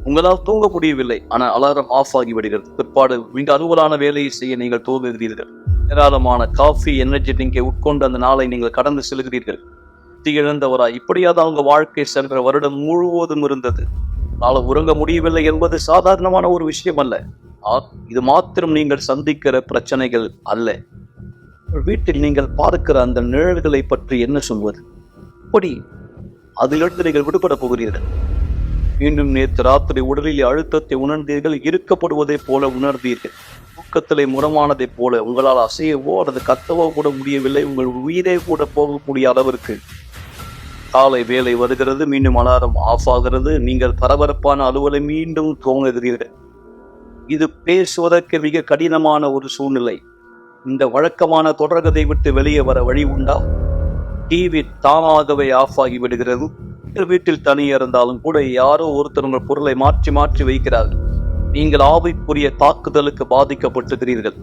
உங்களால் தூங்க முடியவில்லை, ஆனால் அலாரம் ஆஃப் ஆகி விடுகிறது. பிற்பாடு மிக அலுவலான வேலையை செய்ய நீங்கள் தூங்குகிறீர்கள். ஏராளமான காஃபி, எனர்ஜி ட்ரிங்கை உட்கொண்டு அந்த நாளை நீங்கள் கடந்து செல்கிறீர்கள். இழந்தவராய் இப்படியாவது அவங்க வாழ்க்கை சென்ற வருடம் முழுவதும் இருந்தது. நாளை உறங்க முடியவில்லை என்பது சாதாரணமான ஒரு விஷயம் அல்ல. இது மாத்திரம் நீங்கள் சந்திக்கிற பிரச்சனைகள் அல்ல. வீட்டில் நீங்கள் பார்க்கிற அந்த நிழல்களை பற்றி என்ன சொல்வது? இப்படி அதிலிருந்து நீங்கள் விடுபட போகிறீர்கள். மீண்டும் நேற்று ராத்திரி உடலில் அழுத்தத்தை உணர்ந்தீர்கள், இருக்கப்படுவதைப் போல உணர்ந்தீர்கள். தூக்கத்திலே முரமானதைப் போல உங்களால் அசையவோ அல்லது கத்தவோ கூட முடியவில்லை. உங்கள் உயிரே கூட போகக்கூடிய அளவிற்கு காலை வேலை வருகிறது, மீண்டும் அலாரம் ஆஃப் ஆகிறது. நீங்கள் பரபரப்பான அலுவலை மீண்டும் துவங்குகிறீர்கள். இது பேசுவதற்கு மிக கடினமான ஒரு சூழ்நிலை. இந்த வழக்கமான தொடர்கதை விட்டு வெளியே வர வழி உண்டா? டிவி தானாகவே ஆஃப் ஆகி விடுகிறது. வீட்டில் தனியே இருந்தாலும் கூட யாரோ ஒருத்தர் உங்கள் பொருளை மாற்றி மாற்றி வைக்கிறார்கள். நீங்கள் ஆவிக்குரிய தாக்குதலுக்கு பாதிக்கப்பட்டுகிறீர்கள்.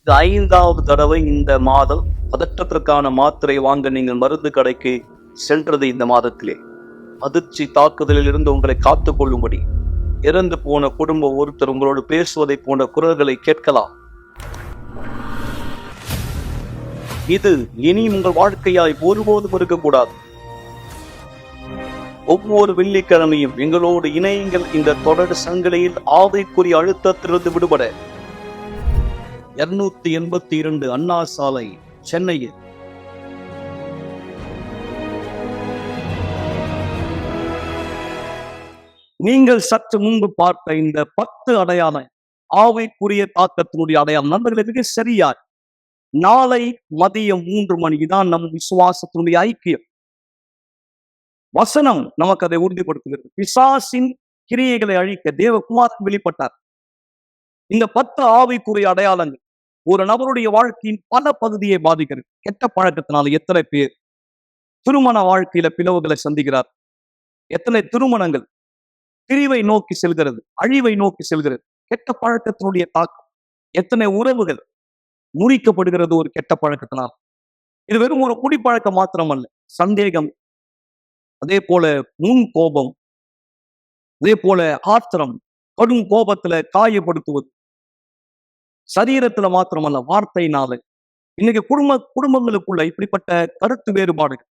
இது 5வது தடவை இந்த மாதம் பதற்றத்திற்கான மாத்திரை வாங்க நீங்கள் மருந்து கடைக்கு சென்றது. இந்த மாதத்திலே அதிர்ச்சி தாக்குதலில் இருந்து உங்களை காத்துக் கொள்ளும்படி இறந்து போன குடும்ப ஒருத்தர் உங்களோடு பேசுவதை போன்ற குரல்களை கேட்கலாம். இது இனி உங்கள் வாழ்க்கையாய் ஒருபோதும் இருக்கக்கூடாது. ஒவ்வொரு வெள்ளிக்கிழமையும் எங்களோடு இணையுங்கள். இந்த தொடர் சங்கிலியில் ஆவிக்குரிய அழுத்தத்திலிருந்து விடுபட 282 அண்ணா சாலை, சென்னையில் நீங்கள் சற்று முன்பு பார்த்த இந்த 10 அடையாளம் ஆவிக்குரிய தாக்கத்தினுடைய அடையாளம் நண்பர்களுக்கு சரியா? நாளை மதியம் 3 மணிக்கு தான் நம் விசுவாசத்தினுடைய ஐக்கியம். வசனம் நமக்கு அதை உறுதிப்படுத்துகிறது. பிசாசின் கிரியைகளை அழிக்க தேவகுமாரன் வெளிப்பட்டார். இந்த 10 ஆவிக்குரிய அடையாளங்கள் ஒரு நபருடைய வாழ்க்கையின் பல பகுதியை பாதிக்கிறது. கெட்ட பழக்கத்தினால எத்தனை பேர் திருமண வாழ்க்கையில பிளவுகளை சந்திக்கிறார்? எத்தனை திருமணங்கள் பிரிவை நோக்கி செல்கிறது, அழிவை நோக்கி செல்கிறது? கெட்ட பழக்கத்தினுடைய தாக்கம். எத்தனை உறவுகள் முறிக்கப்படுகிறது ஒரு கெட்ட பழக்கத்தினால். இது வெறும் ஒரு குடிப்பழக்கம் மாத்திரம் அல்ல. சந்தேகம், அதே போல முன் கோபம், அதே போல ஆத்திரம், கடும் கோபத்துல காயப்படுத்துவது, சரீரத்துல மாத்திரமல்ல வார்த்தையினால. இன்னைக்கு குடும்பங்களுக்குள்ள இப்படிப்பட்ட கருத்து வேறுபாடுகள்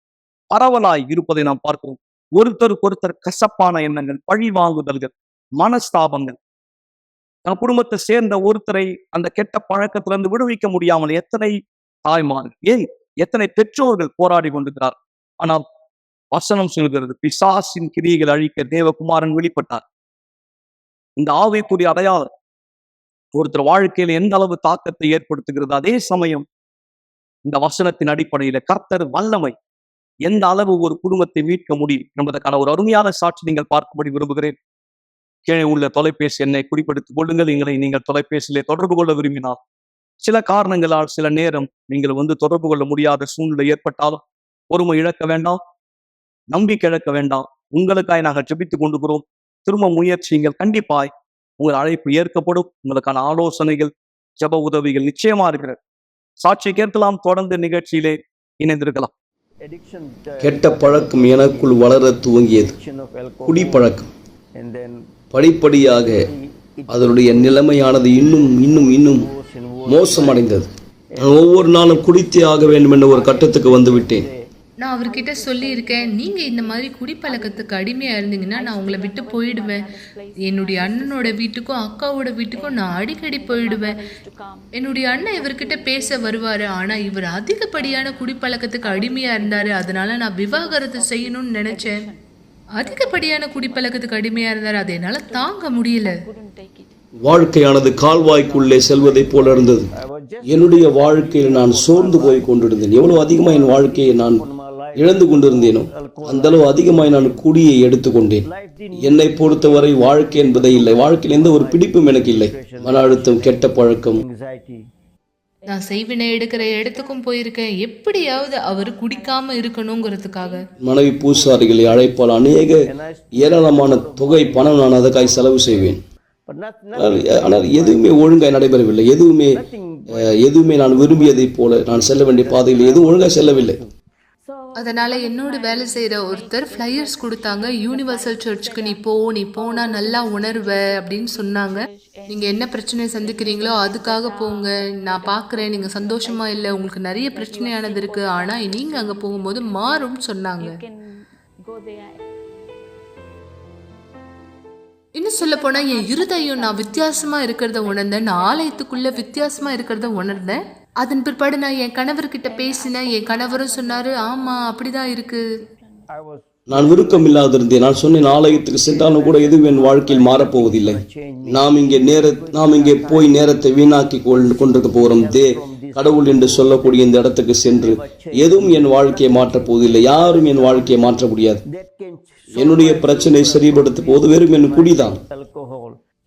பரவலாய் இருப்பதை நாம் பார்க்கிறோம். ஒருத்தருக்கு ஒருத்தர் கசப்பான எண்ணங்கள், பழி வாங்குதல்கள், மனஸ்தாபங்கள். தன் குடும்பத்தை சேர்ந்த ஒருத்தரை அந்த கெட்ட பழக்கத்திலிருந்து விடுவிக்க முடியாமல் எத்தனை தாய்மார்கள், ஏன் எத்தனை பெற்றோர்கள் போராடி கொண்டிருக்கிறார். ஆனால் வசனம் சொல்கிறது, பிசாசின் கிரியைகள் அழிக்க தேவகுமாரன் வெளிப்பட்டார். இந்த ஆவிக்குரிய அடையாளம் ஒருத்தர் வாழ்க்கையில எந்த அளவு தாக்கத்தை ஏற்படுத்துகிறது. அதே சமயம் இந்த வசனத்தின் அடிப்படையில கர்த்தர் வல்லமை எந்த அளவு ஒரு குடும்பத்தை மீட்க முடியும் என்பதற்கான ஒரு அருமையான சாட்சி நீங்கள் பார்க்கும்படி விரும்புகிறேன். கீழே உள்ள தொலைபேசி எண்ணை குறிப்பிடுத்திக் கொள்ளுங்கள். எங்களை நீங்கள் தொலைபேசியிலே தொடர்பு கொள்ள விரும்பினால், சில காரணங்களால் சில நேரம் நீங்கள் தொடர்பு கொள்ள முடியாத சூழ்நிலை ஏற்பட்டாலும் பொறுமை இழக்க வேண்டாம், நம்பிக்கை இழக்க வேண்டாம். உங்களுக்காய் நாங்கள் ஜெபித்துக் கொண்டுகிறோம். திரும்ப முயற்சிகள். கண்டிப்பாய் உங்கள் அழைப்பு ஏற்கப்படும். உங்களுக்கான ஆலோசனைகள், ஜெப உதவிகள் நிச்சயமா இருக்கிறது. சாட்சி கேட்கலாம். தொடர்ந்து நிகழ்ச்சியிலே இணைந்திருக்கலாம். கெட்ட பழக்கம் எனக்குள் வளர துவங்கியது. குடிப்பழக்கம் படிப்படியாக அதனுடைய நிலைமையானது இன்னும் மோசமடைந்தது. நான் ஒவ்வொரு நாளும் குடித்தே ஆக வேண்டும் என்ற ஒரு கட்டத்துக்கு வந்து விட்டேன். நான் அவர்கிட்ட சொல்லியிருக்கேன், நீங்கள் இந்த மாதிரி குடிப்பழக்கத்துக்கு அடிமையாக இருந்தீங்கன்னா நான் உங்களை விட்டு போயிடுவேன். என்னுடைய அண்ணனோட வீட்டுக்கும் அக்காவோட வீட்டுக்கும் நான் அடிக்கடி போயிடுவேன். என்னுடைய அண்ணன் இவர்கிட்ட பேச வருவார், ஆனால் இவர் அதிகப்படியான குடிப்பழக்கத்துக்கு அடிமையாக இருந்தார். அதனால நான் விவாகரத்து செய்யணும்னு நினச்சேன். அதிகப்படியான குடிப்பழக்கத்துக்கு அடிமையாக இருந்தார். அதை என்னால் தாங்க முடியல. வாழ்க்கையானது கால்வாய்க்குள்ளே செல்வதை போல இருந்தது. என்னுடைய வாழ்க்கையில் நான் சோர்ந்து போய் கொண்டிருந்தேன். எவ்வளவு அதிகமாக என் வாழ்க்கையை நான் இழந்து கொண்டிருந்தேனோ அந்த அளவு அதிகமாய் நான் குடியை எடுத்துக்கொண்டேன். என்னை பொறுத்தவரை வாழ்க்கை என்பதே இல்லை. வாழ்க்கையில் எந்த ஒரு பிடிப்பும் எனக்கு இல்லை. மன அழுத்தம், கெட்ட பழக்கம். நான் செய்வினை எடுக்கிற இடத்துக்கும் போயிருக்கேன், எப்படியாவது அவர் குடிக்காம இருக்கணுங்கிறதுக்காக. மனைவி பூசாரிகளை அழைப்பால் அநேக ஏராளமான தொகை பணம் நான் அதற்காக செலவு செய்வேன். ஆனால் எதுவுமே ஒழுங்காய் நடைபெறவில்லை. எதுவுமே நான் விரும்பியதை போல நான் செல்ல வேண்டிய பாதையில் எதுவும் ஒழுங்காய் செல்லவில்லை. அதனால என்னோட வேலை செய்யற ஒருத்தர் ஃப்ளையர்ஸ் கொடுத்தாங்க. யூனிவர்சல் சர்ச்சுக்கு நீ போனா நல்லா உணர்வ அப்படின்னு சொன்னாங்க. நீங்க என்ன பிரச்சனையை சந்திக்கிறீங்களோ அதுக்காக போங்க, நான் பார்க்குறேன் நீங்க சந்தோஷமா இல்லை, உங்களுக்கு நிறைய பிரச்சனையானது இருக்கு, ஆனா நீங்க அங்க போகும்போது மாறும்னு சொன்னாங்க. இன்னும் சொல்ல போனா என் இருதயம் நான் வித்தியாசமா இருக்கிறத உணர்ந்தேன். நான் ஆலயத்துக்குள்ள வித்தியாசமா இருக்கிறத உணர்ந்தேன். அதன் பிற்பாடு நான் என் கணவர்கிட்ட பேசினேன். என் கணவரும் சொன்னாரு, ஆமா அப்படிதான் இருக்கு. நான் விருப்பம் இல்லாதிருந்தேன். நான் சொன்னேன், ஆலயத்துக்கு சென்றாலும் கூட எதுவும் என் வாழ்க்கையில் மாறப்போவதில்லை. நாம் இங்கே போய் நேரத்தை வீணாக்கி கொண்டிருக்க போகிறோம். கடவுள் என்று சொல்லக்கூடிய இந்த இடத்துக்கு சென்று எதுவும் என் வாழ்க்கையை மாற்றப் போவதில்லை. யாரும் என் வாழ்க்கையை மாற்ற முடியாது. என்னுடைய பிரச்சனை சரிபடுத்த போது வெறும் என் குடிதான்.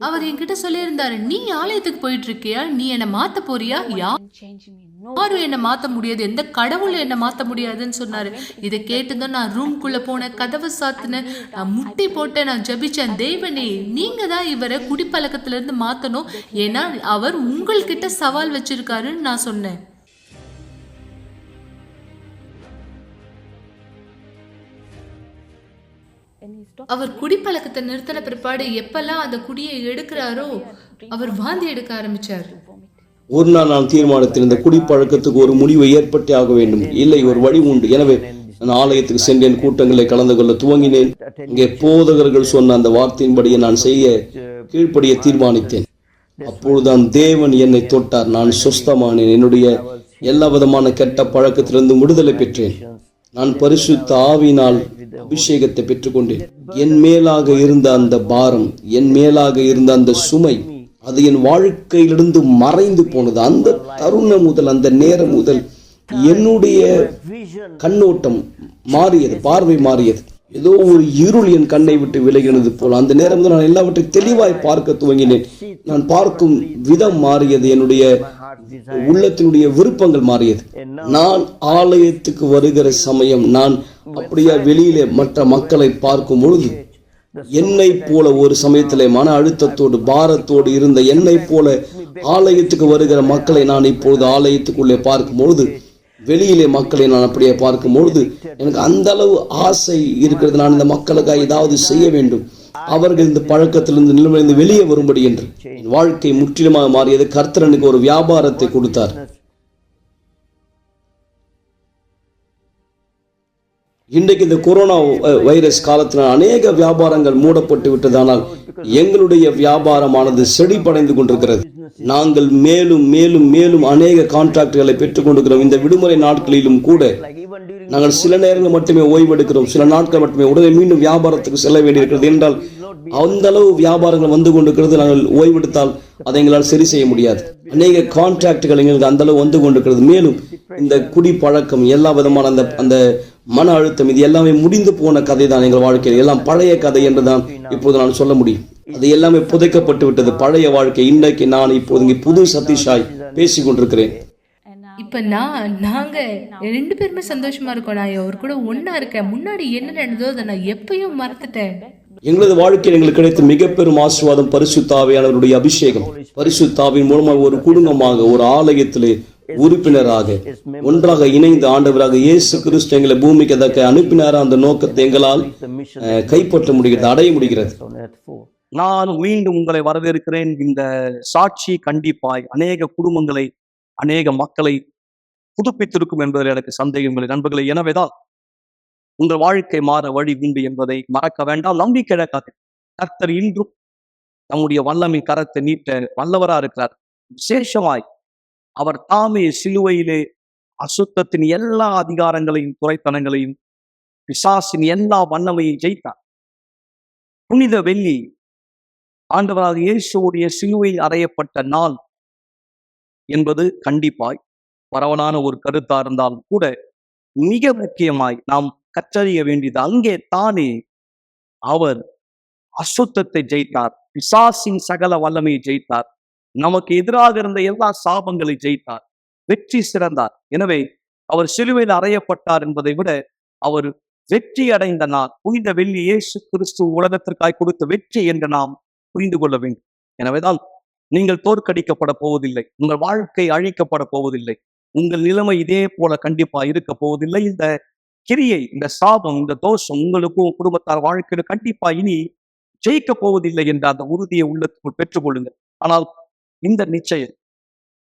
அவர் என்கிட்ட சொல்லியிருந்தாரு, நீ ஆலயத்துக்கு போயிட்டு இருக்கியா, நீ என்ன மாத்த போறியா, யாரும் என்ன மாத்த முடியாது, எந்த கடவுளும் என்ன மாத்த முடியாதுன்னு சொன்னாரு. இதை கேட்டுதான் நான் ரூம்குள்ள போனேன், கதவை சாத்தினேன், நான் முட்டி போட்டேன், நான் ஜபிச்சேன், தேவனே நீங்க தான் இவரை குடிப்பழக்கத்துல இருந்து மாத்தணும், ஏன்னா அவர் உங்கள்கிட்ட சவால் வச்சிருக்காருன்னு நான் சொன்னேன். அவர் குடிப்பழக்கத்தை நிறுத்தின பிற்பாடு எப்பெல்லாம் அந்த குடியை எடுக்கிறாரோ அவர் வாந்தி எடுக்க ஆரம்பிச்சார். ஒரு நாள் நான் தீர்மானித்தேன், இந்த குடிப்பழக்கத்துக்கு ஒரு முடிவை ஏற்பட்டே ஆக வேண்டும். இல்லை, ஒரு வழி உண்டு. எனவே நான் ஆலயத்துக்கு சென்றேன், கூட்டங்களை கலந்து கொள்ள துவங்கினேன். இங்கே போதகர்கள் சொன்ன அந்த வார்த்தையின்படியே நான் கீழ்ப்படிய தீர்மானித்தேன். அப்பொழுதுதான் தேவன் என்னை தொட்டார். நான் சுஸ்தமானேன். என்னுடைய எல்லா விதமான கெட்ட பழக்கத்திலிருந்து விடுதலை பெற்றேன். நான் பரிசுத்த ஆவியினால் அபிஷேகத்தை பெற்றுக்கொண்டேன். என் மேலாக இருந்த அந்த பாரம், என் மேலாக இருந்த அந்த சுமை, அது என் வாழ்க்கையிலிருந்து மறைந்து போனது. அந்த தருணம் முதல், அந்த நேரம் முதல் என்னுடைய கண்ணோட்டம் மாறியது, பார்வை மாறியது. ஏதோ ஒரு இருள் என் கண்ணை விட்டு விலகினது போல அந்த நேரம் நான் எல்லாவற்றையும் தெளிவாய் பார்க்க துவங்கினேன். நான் பார்க்கும் விதம் மாறியது. என்னுடைய உள்ளத்தினுடைய விருப்பங்கள் மாறியது. நான் ஆலயத்துக்கு வருகிற சமயம் நான் அப்படியே வெளியிலே மற்ற மக்களை பார்க்கும் பொழுது என்னை போல ஒரு சமயத்திலே மன அழுத்தத்தோடு பாரத்தோடு இருந்த என்னை போல ஆலயத்துக்கு வருகிற மக்களை நான் இப்பொழுது ஆலயத்துக்குள்ளே பார்க்கும் பொழுது, வெளியிலே மக்களை நான் அப்படியே பார்க்கும் பொழுது எனக்கு அந்த அளவு ஆசை இருக்கிறது. நான் இந்த மக்களுக்காக ஏதாவது செய்ய வேண்டும், அவர்கள் இந்த பழக்கத்திலிருந்து நிலைமையிலிருந்து வெளியே வரும்படி என்று. என் வாழ்க்கை முற்றிலுமாக மாறியது. கர்த்தர் எனக்கு ஒரு வியாபாரத்தை கொடுத்தார். இன்றைக்கு இந்த கொரோனா வைரஸ் காலத்தினால் அநேக வியாபாரங்கள் மூடப்பட்டு விட்டதானால் எங்களுடைய வியாபாரமானது செழிப்படைந்து கொண்டிருக்கிறது. நாங்கள் மேலும் மேலும் மேலும் அநேக கான்ட்ராக்டுகளை பெற்றுக் கொண்டிருக்கிறோம். இந்த விடுமுறை நாட்களிலும் கூட நாங்கள் சில நேரங்கள் மட்டுமே ஓய்வெடுக்கிறோம், சில நாட்கள் மட்டுமே. உடனே மீண்டும் வியாபாரத்துக்கு செல்ல வேண்டியிருக்கிறது. என்றால் அந்த அளவு வியாபாரங்கள் வந்து கொண்டிருக்கிறது. நாங்கள் ஓய்வெடுத்தால் அதை எங்களால் சரி செய்ய முடியாது. அநேக கான்ட்ராக்டுகள் எங்களுக்கு அந்த அளவு வந்து கொண்டிருக்கிறது. மேலும் இந்த குடி பழக்கம், எல்லா விதமான அந்த மன அழுத்தம், இது எல்லாமே முடிந்து போன கதை தான். எங்கள் வாழ்க்கையில் எல்லாம் பழைய கதை என்றுதான் இப்போது நான் சொல்ல முடியும். அது எல்லாமே புதைக்கப்பட்டு விட்டது, பழைய வாழ்க்கை. இன்றைக்கு நான் இப்போது இங்கே புது சதீஷாய் பேசிக் கொண்டிருக்கிறேன். இப்ப நாங்க 2 பேருமே சந்தோஷமா இருக்கோம். நான் அவர் கூட ஒன்னா இருக்கேன். முன்னாடி என்ன நடந்ததோ அதை நான் எப்பயும் மறந்துட்டேன். எங்களது வாழ்க்கையில் எங்களுக்கு கிடைத்த மிக பெரும் ஆசீர்வாதம் பரிசுத்த ஆவியானவருடைய அபிஷேகம். பரிசுத்த ஆவியின் மூலமாக ஒரு குடும்பமாக, ஒரு ஆலயத்திலே உறுப்பினராக ஒன்றாக இணைந்து ஆண்டவராக இயேசு கிறிஸ்து எங்களை பூமிக்கு அதற்கு அனுப்பினார அந்த நோக்கத்தை எங்களால் கைப்பற்ற முடிகிறது, அடைய முடிகிறது. நான் மீண்டும் உங்களை வரவேற்கிறேன். இந்த சாட்சி கண்டிப்பாய் அநேக குடும்பங்களை, அநேக மக்களை புதுப்பித்திருக்கும் என்பதில் எனக்கு சந்தேகங்களை நண்பர்களை. எனவேதான் உங்கள் வாழ்க்கை மாற வழி உண்டு என்பதை மறக்க வேண்டாம். நம்பிக்கை இழக்காது. கர்த்தர் இன்றும் நம்முடைய வல்லமை கரத்தை நீட்ட வல்லவரா இருக்கிறார். விசேஷமாய் அவர் தாமே சிலுவையிலே அசுத்தத்தின் எல்லா அதிகாரங்களையும், துறைத்தனங்களையும், பிசாசின் எல்லா வல்லமையும் ஜெயித்தார். புனித வெள்ளி ஆண்டவராக இயேசுவுடைய சிலுவையில் அறையப்பட்ட நாள் என்பது கண்டிப்பாய் பரவலான ஒரு கருத்தா இருந்தாலும் கூட மிக முக்கியமாய் நாம் கற்றறிய வேண்டியது, அங்கே தானே அவர் அசுத்தத்தை ஜெயித்தார், பிசாசின் சகல வல்லமையை ஜெயித்தார், நமக்கு எதிராக இருந்த எல்லா சாபங்களை ஜெயித்தார், வெற்றி சிறந்தார். எனவே அவர் சிலுவையில் அறையப்பட்டார் என்பதை விட அவர் வெற்றி அடைந்த நாள் புனித வெள்ளி இயேசு கிறிஸ்து உலகத்திற்காய் கொடுத்த வெற்றி என்று நாம் புரிந்து கொள்ள வேண்டும். எனவேதான் நீங்கள் தோற்கடிக்கப்பட போவதில்லை, உங்கள் வாழ்க்கை அழிக்கப்பட போவதில்லை, உங்கள் நிலைமை இதே போல கண்டிப்பா இருக்க போவதில்லை. இந்த கிரியை, இந்த சாபம், இந்த தோஷம் உங்களுக்கும் குடும்பத்தார் வாழ்க்கையில கண்டிப்பா இனி ஜெயிக்க போவதில்லை என்ற அந்த உறுதியை உள்ளத்துக்குள் பெற்றுக்கொள்ளுங்கள். ஆனால் இந்த நிச்சயம்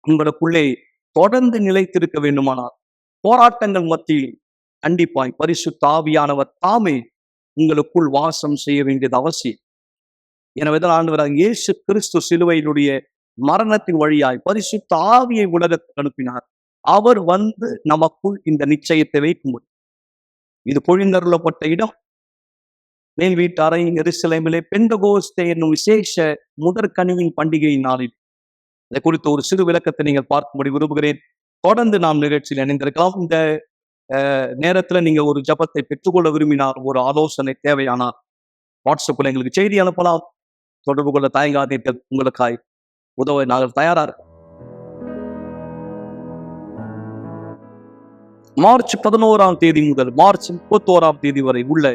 உங்களுக்குள்ளே தொடர்ந்து நிலைத்திருக்க வேண்டுமானால் போராட்டங்கள் மத்தியில் கண்டிப்பாய் பரிசுத்த ஆவியானவர் தாமே உங்களுக்குள் வாசம் செய்ய வேண்டியது அவசியம். எனவேதான் ஆண்டவராக இயேசு கிறிஸ்து சிலுவையினுடைய மரணத்தின் வழியாய் பரிசுத்த ஆவியை உலகத்துக்கு அனுப்பினார். அவர் வந்து நமக்குள் இந்த நிச்சயத்தை வைக்கும் முடியும். இது பொழிந்தருளப்பட்ட இடம் மேல் வீட்டாரை எருசலேமிலே பெந்தகோஸ்தே என்னும் விசேஷ முதற்கனியின் பண்டிகை நாளில் இதை குறித்த ஒரு சிறு விளக்கத்தை நீங்கள் பார்க்கும்படி விரும்புகிறேன். தொடர்ந்து நாம் நிகழ்ச்சியில் இணைந்திருக்கலாம். இந்த நேரத்துல நீங்க ஒரு ஜபத்தை பெற்றுக்கொள்ள விரும்பினார், ஒரு ஆலோசனை தேவையானார், வாட்ஸ்அப்ல எங்களுக்கு செய்தி அனுப்பலாம். தொடர்பு கொள்ள தயங்காதீர்கள். உங்களுக்காய் உதவ நாங்கள் தயாரா இருக்கோம். மார்ச் 11 முதல் மார்ச் 31 வரை உள்ள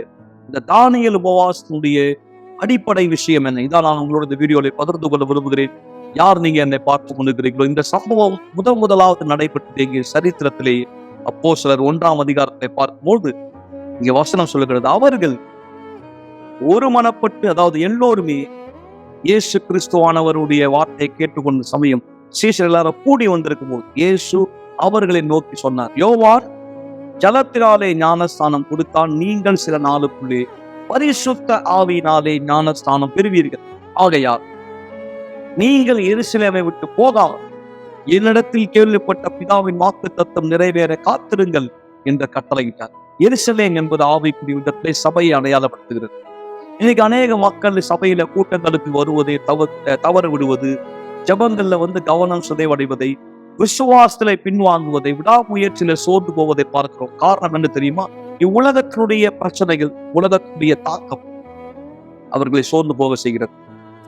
இந்த தானியேல் உபவாசத்தினுடைய அடிப்படை விஷயம் என்ன? இதான் நான் உங்களோட இந்த வீடியோவை பகிர்ந்து கொள்ள விரும்புகிறேன். யார் நீங்க என்னை பார்த்து கொண்டிருக்கிறீர்களோ, இந்த சம்பவம் முதலாவது நடைபெற்றது எங்கே? சரித்திரத்திலேயே அப்போஸ்தலர் 1ஆம் அதிகாரத்தை பார்க்கும்போது இங்க வசனம் சொல்லுகிறது, அவர்கள் ஒரு மனப்பட்டு, அதாவது எல்லோருமே இயேசு கிறிஸ்துவானவருடைய வார்த்தையை கேட்டுக்கொண்ட சமயம் சீஷர் எல்லாரும் கூடி வந்திருக்கும் போது இயேசு அவர்களை நோக்கி சொன்னார், யோவான் ஜலத்தினாலே ஞானஸ்தானம் கொடுத்தான், நீங்கள் சில நாளுக்குள்ளே பரிசுத்த ஆவியினாலே ஞானஸ்தானம் பெறுவீர்கள். ஆகையால் நீங்கள் எருசலேமை விட்டு போகாமல் என்னிடத்தில் கேள்விப்பட்ட பிதாவின் வாக்குத்தத்தம் நிறைவேற காத்திருங்கள் என்று கட்டளையிட்டார். எருசலேம் என்பது ஆவிக்குரிய விதத்திலே சபையை அடையாளப்படுத்துகிறது. இன்னைக்கு அநேக மக்கள் சபையில கூட்டங்களுக்கு வருவதை தவறு விடுவது, ஜபங்கள்ல கவனம் சிதைவடைவதை, விசுவாசத்திலே பின்வாங்குவதை, விடாமுயற்சியில சோர்ந்து போவதை பார்க்கிறோம். காரணம் என்ன தெரியுமா? இவ்வுலகத்தினுடைய பிரச்சனைகள், உலகத்தினுடைய தாக்கம் அவர்களை சோர்ந்து போக செய்கிறது.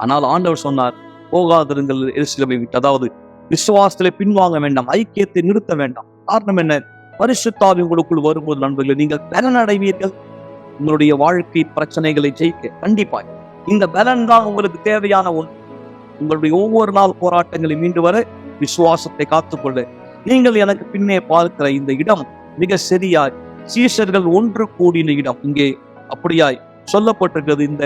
ஆனால் ஆண்டவர் சொன்னார், போகாதிருங்கள் எருசலேமை விட்டு. அதாவது விசுவாசத்திலே பின்வாங்க வேண்டாம், ஐக்கியத்தை நிறுத்த வேண்டாம். காரணம் என்ன? பரிசுத்த ஆவி உங்களுக்குள் வரும்போது நண்பர்களே, நீங்கள் பலன் அடைவீர்கள். உங்களுடைய வாழ்க்கை பிரச்சனைகளை ஜெயிக்க கண்டிப்பாய் இந்த பலன் தான் உங்களுக்கு தேவையான ஒன்று. உங்களுடைய ஒவ்வொரு நாள் போராட்டங்களை மீண்டு வர விசுவாசத்தை காத்துக்கொள்ள நீங்கள் எனக்கு பின்னே பார்க்கிற இந்த இடம் மிக சரியாய் சீஷர்கள் ஒன்று கூடின இடம். இங்கே அப்படியாய் சொல்லப்பட்டிருக்கிறது. இந்த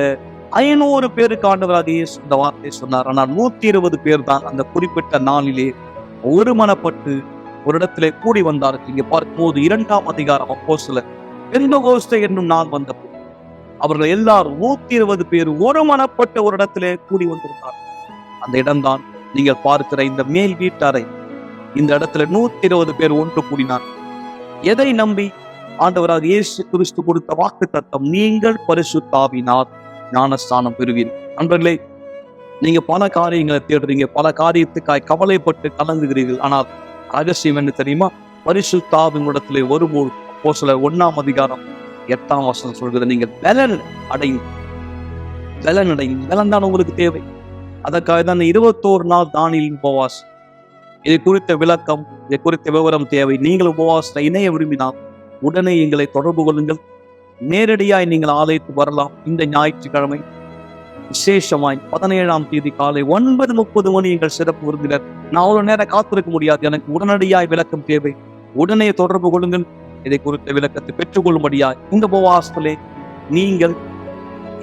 500 பேருக்கு ஆண்டவராக இயேசு இந்த வார்த்தையை சொன்னார். ஆனால் 120 பேர் தான் அந்த குறிப்பிட்ட நாளிலே ஒரு மனப்பட்டு ஒரு இடத்திலே கூடி வந்தார்கள். இங்கே பார்க்கும்போது 2ஆம் அதிகாரம் அப்போஸ்தலர் பெந்தகோஸ்தே என்னும் நாள் வந்தபோது அவர்கள் எல்லாரும் 120 பேர் ஒரு மனப்பட்ட ஒரு இடத்திலே கூடி வந்திருந்தார். அந்த இடம்தான் நீங்கள் பார்க்கிற இந்த மேல் வீட்டறை. இந்த இடத்துல 120 பேர் ஒன்று கூடினார். எதை நம்பி? ஆண்டவராக இயேசு கிறிஸ்து கொடுத்த வாக்கு தத்தம், நீங்கள் பரிசுத்த ஆவியினால் ஞானஸ்தானம் பெறுவீர்கள். நண்பர்களே, நீங்க பல காரியங்களை தேடுறீங்க, பல காரியத்துக்காய் கவலைப்பட்டு கலங்குகிறீர்கள். ஆனால் ரகசியம் என்ன தெரியுமா? பரிசுத்த ஆவியின் இடத்திலே வரும்போது அப்போஸ்தலர் 1ஆம் அதிகாரம் 8ஆம் வசனம் சொல்கிறது, நீங்கள் பலன் அடையும். பலன் தான் உங்களுக்கு தேவை. அதற்காக தான் 21 நாள் தானியேல் உபவாசம். இதை குறித்த விளக்கம், இதை குறித்த விவரம் தேவை. நீங்கள் உபவாசத்தை இணைய விரும்பினால் உடனே எங்களை தொடர்பு கொள்ளுங்கள். நேரடியாய் நீங்கள் ஆலயத்துக்கு வரலாம். இந்த ஞாயிற்றுக்கிழமை விசேஷமாய் 17ஆம் தேதி காலை 9:30 மணி எங்கள் சிறப்பு விருந்தினர். நான் அவ்வளவு நேரம் காத்திருக்க முடியாது, எனக்கு உடனடியாய் விளக்கம் தேவை. உடனே தொடர்பு கொள்ளுங்கள். இதை குறித்த விளக்கத்தை பெற்றுக்கொள்ளும்படியாய் இந்த உபவாசத்திலே நீங்கள்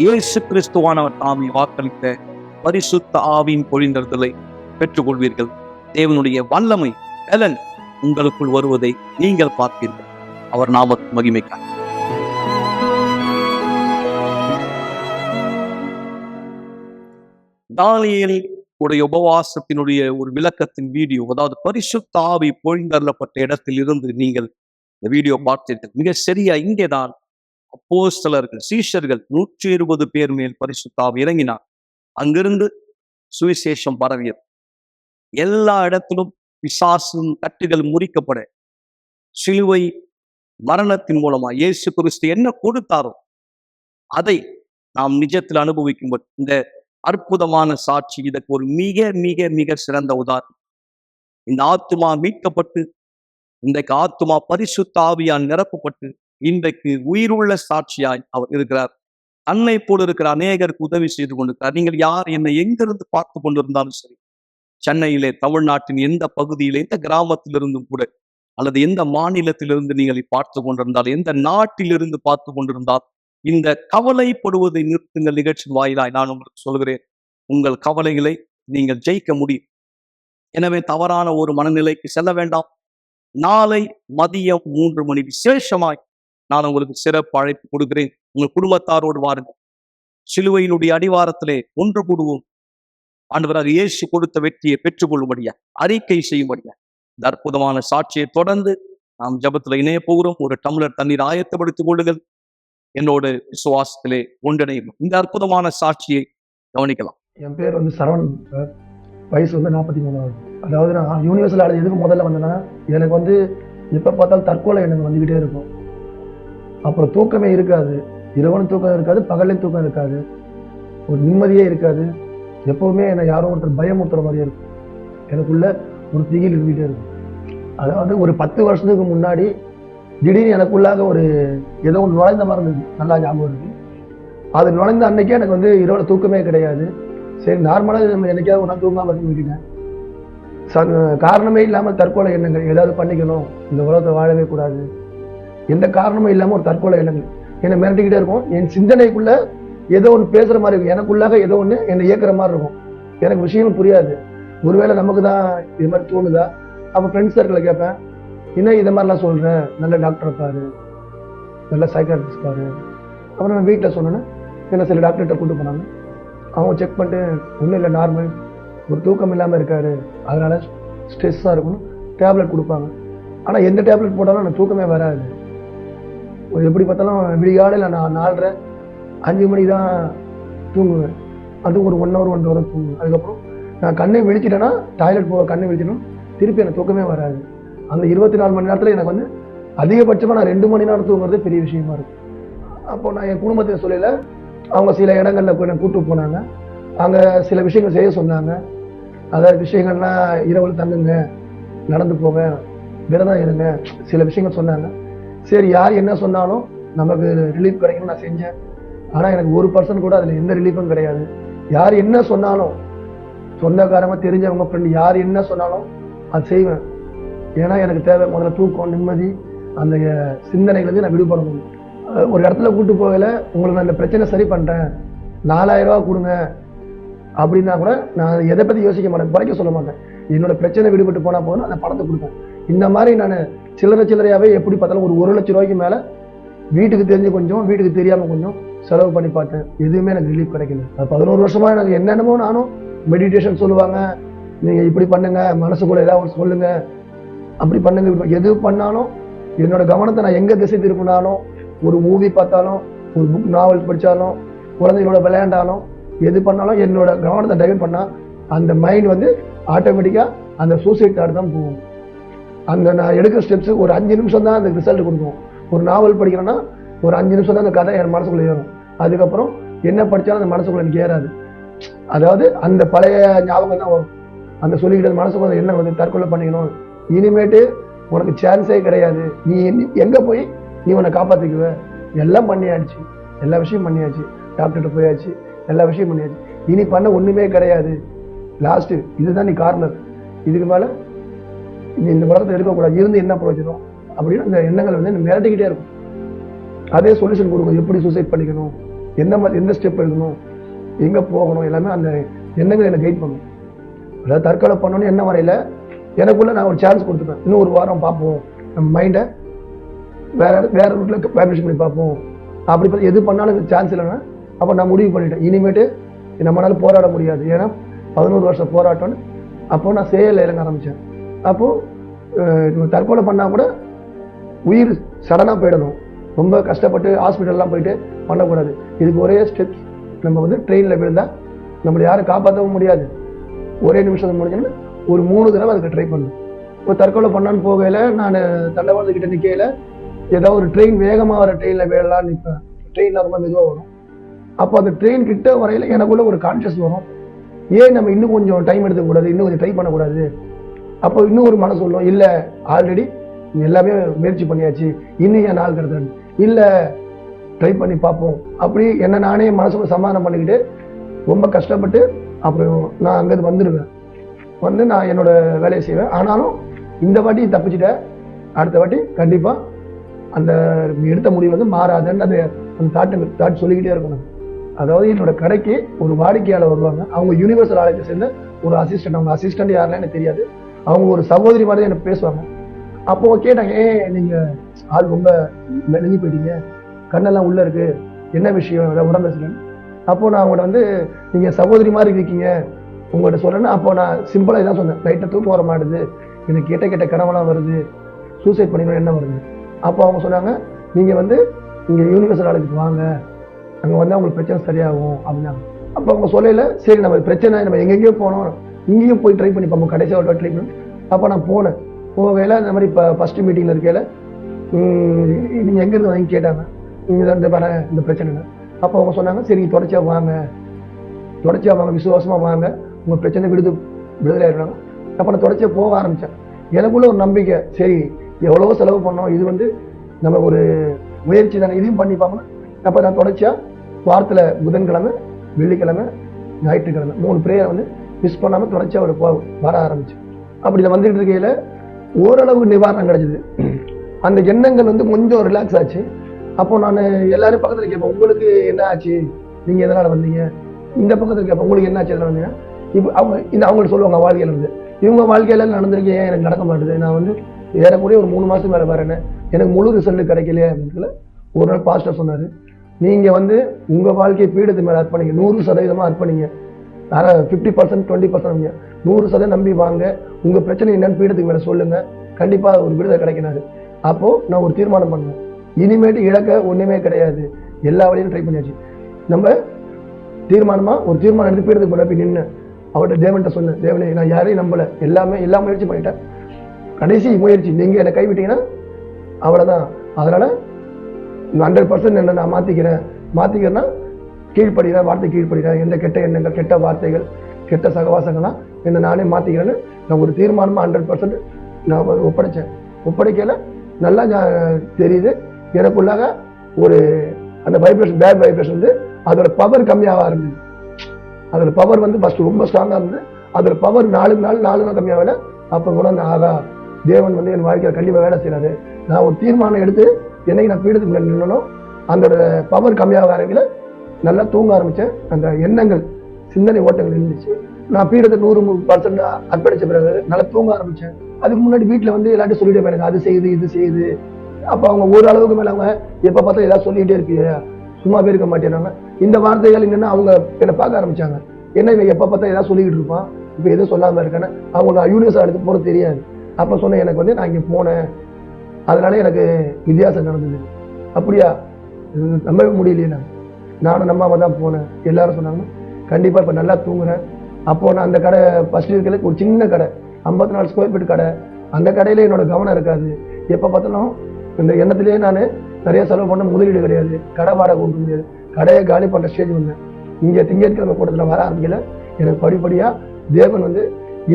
இயேசு கிறிஸ்துவானவர் தாமே வாக்களித்த பரிசுத்த ஆவியின் பொழிந்தறுதலை பெற்றுக்கொள்வீர்கள். தேவனுடைய வல்லமை பலன் உங்களுக்குள் வருவதை நீங்கள் பார்ப்பீர்கள். அவர் நாமத்தின் மகிமைக்காக. தானியேல் உடைய உபவாசத்தினுடைய ஒரு விளக்கத்தின் வீடியோ, அதாவது பரிசுத்த ஆவி பொழிந்தருளப்பட்ட இடத்தில் இருந்து நீங்கள் இந்த வீடியோ பார்த்தீர்கள். மிக சரியா இங்கேதான் அப்போஸ்தலர்கள், சீஷர்கள் 120 பேர் மேல் பரிசுத்த ஆவி இறங்கினார். அங்கிருந்து சுவிசேஷம் பரவியது. எல்லா இடத்திலும் பிசாசின் கட்டுகள் முறிக்கப்பட சிலுவை மரணத்தின் மூலமா இயேசு கிறிஸ்து என்ன கொடுத்தாரோ அதை நாம் நிஜத்தில் அனுபவிக்கும்போது இந்த அற்புதமான சாட்சி இதற்கு ஒரு மிக மிக மிக சிறந்த உதாரணம். இந்த ஆத்துமா மீட்கப்பட்டு இன்றைக்கு ஆத்துமா பரிசுத்த ஆவியால் நிரப்பப்பட்டு இன்றைக்கு உயிருள்ள சாட்சியாய் அவர் இருக்கிறார். அன்னை போல இருக்கிற அநேகருக்கு உதவி செய்து கொண்டிருக்கிறார். நீங்கள் யார் என்னை எங்கிருந்து பார்த்து கொண்டிருந்தாலும் சரி, சென்னையிலே, தமிழ்நாட்டின் எந்த பகுதியிலே, எந்த கிராமத்திலிருந்தும் கூட அல்லது எந்த மாநிலத்திலிருந்து நீங்கள் பார்த்து கொண்டிருந்தால், எந்த நாட்டிலிருந்து பார்த்து கொண்டிருந்தால், இந்த கவலைப்படுவதை நிறுத்துங்கள் நிகழ்ச்சி வாயிலாய் நான் உங்களுக்கு சொல்கிறேன், உங்கள் கவலைகளை நீங்கள் ஜெயிக்க முடியும். எனவே தவறான ஒரு மனநிலைக்கு செல்ல வேண்டாம். நாளை மதியம் 3 மணி விசேஷமாய் நான் உங்களுக்கு சிறப்பு அழைப்பு கொடுக்கிறேன். உங்கள் குடும்பத்தாரோடு வாருங்கள். சிலுவையினுடைய அடிவாரத்திலே ஒன்று கூடுவோம். ஆண்டவராக இயேசு கொடுத்த வெற்றியை பெற்றுக்கொள்ளும்படியா, அறிக்கை செய்யும்படியா, இந்த அற்புதமான சாட்சியை தொடர்ந்து நாம் ஜெபத்தில் இணைய போகிறோம். ஒரு டம்ளர் தண்ணீர் ஆயத்தப்படுத்திக் கொள்ளுங்கள். என்னோடு விசுவாசத்திலே ஒன்றிணையும். இந்த அற்புதமான சாட்சியை கவனிக்கலாம். என் பேர் வந்து சரவணன் சார். வயசு வந்து 43. அதாவது நான் யூனிவர்சல் ஆடு எதுக்கு முதல்ல வந்தேன்னா, எனக்கு வந்து எப்போ பார்த்தாலும் தற்கொலை எண்ணம் வந்துக்கிட்டே இருக்கும். அப்புறம் தூக்கமே இருக்காது. இரவனும் தூக்கம் இருக்காது, பகலையும் தூக்கம் இருக்காது. ஒரு நிம்மதியே இருக்காது. எப்போவுமே என்னை யாரோ ஒருத்தர் பயமுறுத்துற மாதிரியே இருக்கும். எனக்குள்ள ஒரு திகில் இருந்துகிட்டே இருக்கும். அதாவது ஒரு 10 வருஷத்துக்கு முன்னாடி திடீர்னு எனக்குள்ளாக ஒரு ஏதோ ஒன்று நுழைந்த மாதிரி இருந்தது. நல்லா ஞாபகம் இருக்கு. அது நுழைந்த அன்னைக்கே எனக்கு வந்து இரவில் தூக்கமே கிடையாது. சரி, நார்மலாக நம்ம என்னைக்காவது ஒரு நாள் தூங்காமல் இருந்து விட்டுட்டேன். காரணமே இல்லாமல் தற்கொலை எண்ணங்கள், ஏதாவது பண்ணிக்கணும், இந்த உலகத்தை வாழவே கூடாது, எந்த காரணமும் இல்லாமல் ஒரு தற்கொலை எண்ணங்கள் என்னை மிரட்டிக்கிட்டே இருக்கும். என் சிந்தனைக்குள்ள ஏதோ ஒன்று பேசுகிற மாதிரி இருக்கும். எனக்குள்ளாக ஏதோ ஒன்று என்னை இயக்குற மாதிரி இருக்கும். எனக்கு விஷயமும் புரியாது. ஒருவேளை நமக்கு தான் இது மாதிரி தோணுதா? அப்போ ஃப்ரெண்ட்ஸ் சர்க்கிளில் கேட்பேன், இன்னும் இதை மாதிரிலாம் சொல்கிறேன், நல்ல டாக்டரை பாரு, நல்ல சைக்காட்ரிஸ்ட் பாரு. அப்புறம் நான் வீட்டில் சொன்னேன்னா என்ன சில டாக்டர்கிட்ட கூப்பிட்டு போனாங்க. அவங்க செக் பண்ணிட்டு ஒன்றும் இல்லை, நார்மல், ஒரு தூக்கம் இல்லாமல் இருக்காரு, அதனால ஸ்ட்ரெஸ்ஸாக இருக்கணும், டேப்லெட் கொடுப்பாங்க. ஆனால் எந்த டேப்லெட் போட்டாலும் எனக்கு தூக்கமே வராது. எப்படி பார்த்தாலும் விடிகாலையில் நான் 4:30 5 மணி தான் தூங்குவேன். அதுவும் ஒரு 1 hour 1 hour தூங்குவேன். அதுக்கப்புறம் நான் கண்ணை விழிச்சிட்டேன்னா, டாய்லெட் போக கண்ணை விழிச்சிட்டோம், திருப்பி எனக்கு தூக்கமே வராது. அந்த 24 மணி நேரத்தில் எனக்கு வந்து அதிகபட்சமாக நான் 2 மணி நேரம் தூங்குறது பெரிய விஷயமா இருக்கும். அப்போ நான் என் குடும்பத்தை சொல்லல, அவங்க சில இடங்களில் போய் நான் கூப்பிட்டு போனாங்க. அங்கே சில விஷயங்கள் செய்ய சொன்னாங்க. அதாவது விஷயங்கள்லாம் இரவில் தங்குங்க, நடந்து போங்க, விரதம் இருங்க, சில விஷயங்கள் சொன்னாங்க. சரி, யார் என்ன சொன்னாலும் நமக்கு ரிலீஃப் கிடைக்கணும்னு நான் செஞ்சேன். ஆனால் எனக்கு 1% கூட அதில் எந்த ரிலீஃபும் கிடையாது. யார் என்ன சொன்னாலும், சொந்தக்காரங்க, தெரிஞ்சவங்க, ஃப்ரெண்டு, யார் என்ன சொன்னாலும் அது செய்வேன். ஏன்னா எனக்கு தேவை முதல்ல தூக்கம், நிம்மதி, அந்த சிந்தனைகளுக்கு நான் விடுபடணும். ஒரு இடத்துல கூட்டு போகல, உங்களுக்கு நான் இந்த பிரச்சனை சரி பண்ணுறேன், 4000 ரூபா கொடுங்க அப்படின்னா கூட நான் எதை பற்றி யோசிக்க மாட்டேன், குறைக்க சொல்ல மாட்டேன். என்னோட பிரச்சனை விடுபட்டு போனால் போதும், அந்த பணத்தை கொடுப்பேன். இந்த மாதிரி நான் சில்லறையாகவே எப்படி பார்த்தாலும் ஒரு 1 லட்சம் ரூபாய்க்கு மேலே வீட்டுக்கு தெரிஞ்சு கொஞ்சம், வீட்டுக்கு தெரியாமல் கொஞ்சம் செலவு பண்ணி பார்த்தேன். எதுவுமே எனக்கு ரிலீஃப் கிடைக்கல. 11 வருஷமாக எனக்கு என்னென்னமோ, நானும் மெடிடேஷன் சொல்லுவாங்க, நீங்கள் இப்படி பண்ணுங்க, மனசுக்குள்ள ஏதாவது சொல்லுங்க, அப்படி பண்ணுங்க, எது பண்ணாலும் என்னோட கவனத்தை நான் எங்கே திசை திருப்பினாலும், ஒரு மூவி பார்த்தாலும், ஒரு புக் நாவல் படித்தாலும், குழந்தைகளோட விளையாண்டாலும், எது பண்ணாலும் என்னோட கவனத்தை டைவர்ட் பண்ணால் அந்த மைண்ட் வந்து ஆட்டோமேட்டிக்காக அந்த சூசைட் தாட் தான் போகும். அந்த நான் எடுக்கிற ஸ்டெப்ஸு ஒரு 5 நிமிஷம் தான் அந்த ரிசல்ட் கொடுக்கும். ஒரு நாவல் படிக்கிறேன்னா ஒரு 5 நிமிஷம் தான் அந்த கதை என் மனசுக்குள்ளே ஏறும். அதுக்கப்புறம் என்ன படித்தாலும் அந்த மனசுக்குள்ள எனக்கு ஏறாது. அதாவது அந்த பழைய ஞாபகம் தான் வரும். அந்த சொல்லிக்கிட்ட மனசுக்குள்ள என்ன வந்து தற்கொலை பண்ணிக்கணும், இனிமேட்டு உனக்கு சான்ஸே கிடையாது, நீ எங்கே போய் நீ உன்னை காப்பாற்றிக்குவ, எல்லாம் பண்ணியாச்சு, எல்லா விஷயம் பண்ணியாச்சு, டாக்டர்கிட்ட போயாச்சு, எல்லா விஷயம் பண்ணியாச்சு, இனி பண்ண ஒன்றுமே கிடையாது, லாஸ்ட்டு இதுதான் நீ கார்னர், இதுக்கு மேலே நீ இந்த உலகத்தை எடுக்கக்கூடாது, இருந்து என்ன பிரயோஜனம் அப்படின்னு அந்த எண்ணங்கள் வந்து எனக்கு மிரட்டிக்கிட்டே இருக்கும். அதே சொல்யூஷன் கொடுக்கும், எப்படி சூசைட் பண்ணிக்கணும், எந்த ஸ்டெப் எடுக்கணும், எங்கே போகணும், எல்லாமே அந்த எண்ணங்கள் எனக்கு கைட் பண்ணும். அதாவது தற்கொலை பண்ணணும்னு என்ன வரையில எனக்குள்ள நான் ஒரு சான்ஸ் கொடுத்துப்பேன். இன்னும் 1 வாரம் பார்ப்போம், நம்ம மைண்டை வேற ரூட்டில் வேப்ரேஷன் பண்ணி பார்ப்போம். அப்படி பார்த்து எது பண்ணாலும் சான்ஸ் இல்லைன்னா அப்போ நான் முடிவு பண்ணிட்டேன், இனிமேட்டு நம்மளால போராட முடியாது. ஏன்னா 11 வருஷம் போராட்டம்னு அப்போ நான் செயலில் இறங்க ஆரம்பித்தேன். அப்போது தற்கொலை பண்ணால் கூட உயிர் சடனாக போயிடணும், ரொம்ப கஷ்டப்பட்டு ஹாஸ்பிட்டல்லாம் போயிட்டு பண்ணக்கூடாது. இதுக்கு ஒரே ஸ்டெப்ஸ், நம்ம வந்து ட்ரெயினில் விழுந்தால் நம்மளை யாரும் காப்பாற்றவும் முடியாது. ஒரே நிமிஷம் முடிஞ்சோன்னு ஒரு 3 தடவை அதுக்கு ட்ரை பண்ணேன். இப்போ தற்கொலை பண்ணான்னு போகையில் நான் தண்டவாளத்துக்கிட்ட நிற்கையில் ஏதாவது ஒரு ட்ரெயின் வேகமாக வர ட்ரெயினில் வேடலான்னு நிற்பேன். ட்ரெயினில் ரொம்ப மெதுவாக வரும். அப்போ அந்த ட்ரெயின் கிட்ட வரையில் எனக்குள்ள ஒரு கான்ஷியஸ் வரும், ஏன் நம்ம இன்னும் கொஞ்சம் டைம் எடுத்துக்கூடாது, இன்னும் கொஞ்சம் ட்ரை பண்ணக்கூடாது. அப்போ இன்னும் ஒரு மனசு சொல்லும், இல்லை ஆல்ரெடி எல்லாமே முயற்சி பண்ணியாச்சு, இன்னும் ஏன் நாள் கிடத்தாது, இல்லை ட்ரை பண்ணி பார்ப்போம். அப்படி என்ன நானே மனசுக்கு சமாதானம் பண்ணிக்கிட்டு ரொம்ப கஷ்டப்பட்டு அப்புறம் நான் அங்கேருந்து வந்துடுவேன். வந்து நான் என்னோட வேலையை செய்வேன். ஆனாலும் இந்த வாட்டி தப்பிச்சுட்டேன், அடுத்த வாட்டி கண்டிப்பா அந்த நீ எடுத்த முடிவு வந்து மாறாதுன்னு அந்த தாட் சொல்லிக்கிட்டே இருக்கணும். அதாவது என்னோட கடைக்கு ஒரு வாடிக்கையாளர் வருவாங்க, அவங்க யூனிவர்சல் ஆலயத்தை சேர்ந்த ஒரு அசிஸ்டன்ட், அவங்க அசிஸ்டன்ட் யாருன்னு எனக்கு தெரியாது, அவங்க ஒரு சகோதரி மாதிரி எனக்கு பேசுவாங்க. அப்போ கேட்டாங்க, நீங்க ஆள் ரொம்ப மெலிஞ்சு போயிட்டீங்க, கண்ணெல்லாம் உள்ள இருக்கு, என்ன விஷயம், உடம்பு சரியில்லைன்னு. அப்போ நான் அவங்கள்ட்ட வந்து நீங்க சகோதரி மாதிரி இருக்கீங்க உங்கள்கிட்ட சொல்றேன்னு. அப்போ நான் சிம்பிளா இதான் சொன்னேன், லைட்டை தூக்கம் வர மாட்டுது, எனக்கு கெட்ட கனவெல்லாம் வருது, சூசைட் பண்ணிக்கணும் என்ன வருது. அப்போ அவங்க சொன்னாங்க, நீங்க வந்து இங்க யூனிவர்சல் ஆலயத்துக்கு வாங்க, அங்க வந்து அவங்களுக்கு பிரச்சனை சரியாகும் அப்படின்னாங்க. அப்போ அவங்க சொல்லல, சரி நம்ம பிரச்சனை நம்ம எங்கெங்கேயோ போனோம், இங்கேயும் போய் ட்ரை பண்ணி பார்ப்போம், கடைசியாக ட்ரை பண்ணி. அப்போ நான் போகையில இந்த மாதிரி இப்போ ஃபர்ஸ்ட் மீட்டிங்ல இருக்கையில நீங்க எங்க இருந்து வாங்கி கேட்டாங்க, நீங்க இந்த வர இந்த பிரச்சனை. அப்போ அவங்க சொன்னாங்க, சரி தொடர்ச்சியா வாங்க, விசுவாசமா வாங்க, உங்க பிரச்சனை விடுதலை ஆயிடுறாங்க. அப்போ நான் தொடர்ச்சியா போக ஆரம்பிச்சேன். எனக்குள்ள ஒரு நம்பிக்கை, சரி எவ்வளவோ செலவு பண்ணோம், இது வந்து நம்ம ஒரு முயற்சி தானே, இதையும் பண்ணி பார்க்கணும். அப்போ நான் தொடர்ச்சியா வாரத்தில் புதன்கிழமை, வெள்ளிக்கிழமை, ஞாயிற்றுக்கிழமை 3 பிரேயர் வந்து மிஸ் பண்ணாமல் தொடர்ச்சியா வர ஆரம்பிச்சேன். அப்படி நான் வந்துட்டு இருக்கையில ஓரளவு நிவாரணம் கிடைச்சது. அந்த எண்ணங்கள் வந்து கொஞ்சம் ரிலாக்ஸ் ஆச்சு. அப்போ நான் எல்லாரும் பக்கத்தில் கேட்பேன், உங்களுக்கு என்ன ஆச்சு, நீங்க எதனால வந்தீங்க, இந்த பக்கத்தில் கேட்பேன், உங்களுக்கு என்ன ஆச்சு எதனால வந்தீங்க. இப்போ அவங்களுக்கு சொல்லுவாங்க வாழ்க்கையில இருந்து, இவங்க வாழ்க்கையில நடந்திருக்கு, ஏன் எனக்கு நடக்க மாட்டேது, நான் வந்து ஏறக்கூடிய ஒரு 3 மாசம் மேலே வரேன்னு எனக்கு முழு ரிசல்ட் கிடைக்கலையே அப்படின்னு ஒரு நாள் பாஸ்டர் சொன்னாரு, நீங்க வந்து உங்க வாழ்க்கையை பீடத்து மேல அர்ப்பணிங்க, 100% அர்ப்பணிங்க, 50% 20% 100% நம்பி வாங்க, உங்க பிரச்சனை என்னன்னு பீடத்துக்கு மேல சொல்லுங்க, கண்டிப்பா ஒரு விடுதலை கிடைக்கினாரு. அப்போ நான் ஒரு தீர்மானம் பண்ணேன், இனிமேட்டு இழக்க ஒண்ணுமே கிடையாது, எல்லா வழியும் ட்ரை பண்ணியாச்சு. நம்ம ஒரு தீர்மானம் எடுத்து பீடத்துக்கு போன போய் நின்று அவர்கிட்ட தேவன்கிட்ட சொன்னேன், தேவனே நான் யாரையும் நம்பல, எல்லா முயற்சி பண்ணிட்டேன், கடைசி முயற்சி நீங்க என்னை கைவிட்டீங்கன்னா அவ்வளவுதான், அதனால 100% என்ன நான் மாத்திக்கிறேன்னா கீழ்ப்படுகிறேன், வார்த்தை கீழ்ப்படுகிறேன், எந்த கெட்ட எண்ணங்கள், கெட்ட வார்த்தைகள், கெட்ட சகவாசங்கள்லாம் என்ன நானே மாத்திக்கிறேன்னு நான் ஒரு தீர்மானமா 100% நான் ஒப்படைக்கல. நல்லா தெரியுது எனக்குள்ளாக ஒரு அந்த வைப்ரேஷன், பேட் வைப்ரேஷன் வந்து அதோட பவர் கம்மியாக இருந்தது. அதோட பவர் வந்து ஃபர்ஸ்ட் ரொம்ப ஸ்ட்ராங்கா இருந்தது, அதோட பவர் நாளுக்கு நாள் கம்மியாகல. அப்ப கூட அந்த ஆகா தேவன் வந்து என் வாழ்க்கையில கண்டிப்பா வேலை செய்யறாரு, நான் ஒரு தீர்மானம் எடுத்து என்னைக்கு நான் பீடத்துக்கு நின்னனும் அதோட பவர் கம்மியாக ஆரம்பிக்கல. நல்லா தூங்க ஆரம்பிச்சேன், அந்த எண்ணங்கள் சிந்தனை ஓட்டங்கள் இருந்துச்சு. நான் பீடத்தை 100% அர்ப்பணிச்ச பிறகு நல்லா தூங்க ஆரம்பிச்சேன். அதுக்கு முன்னாடி வீட்டுல வந்து எல்லாத்தையும் சொல்லிட்டே எனக்கு அது செய்யுது இது செய்யுது. அப்ப அவங்க ஒரு அளவுக்கு மேல அவங்க எப்ப பார்த்தா ஏதாவது சொல்லிக்கிட்டே இருப்பீங்க, சும்மாவே இருக்க மாட்டேனாங்க. இந்த வார்த்தைகள் என்னன்னா அவங்க என்னை பார்க்க ஆரம்பிச்சாங்க, என்ன இவன் எப்ப பார்த்தா ஏதாவது சொல்லிக்கிட்டு இருப்பான், இப்ப எதுவும் சொல்லாம இருக்கேன்னு. அவங்க யூனிவர்ஸ் எடுத்து போறது தெரியாது. அப்ப சொன்னேன், எனக்கு வந்து நான் இங்க போனேன், அதனால எனக்கு வித்தியாசம் நடந்தது. அப்படியா, நம்பவே முடியலையே, நானும் நம்பாம தான் போனேன். எல்லாரும் சொன்னாங்க கண்டிப்பா இப்ப நல்லா தூங்குறேன். அப்போ நான் அந்த கடை ஃபர்ஸ்ட் இருக்கிற ஒரு சின்ன கடை, 54 ஸ்கொயர் ஃபீட் கடை, அந்த கடையில என்னோட கவனம் இருக்காது. எப்ப பார்த்தாலும் இந்த எண்ணத்திலேயே நான் நிறைய செலவு பண்ண, முதலீடு கிடையாது, கடை வாடகை கொடுக்க முடியாது, கடையை காலி பண்ற ஸ்டேஜ் வந்தேன். இங்க திங்கட்கிழமை கூட்டத்துல வர ஆரம்பிக்கல, எனக்கு படிப்படியா தேவன் வந்து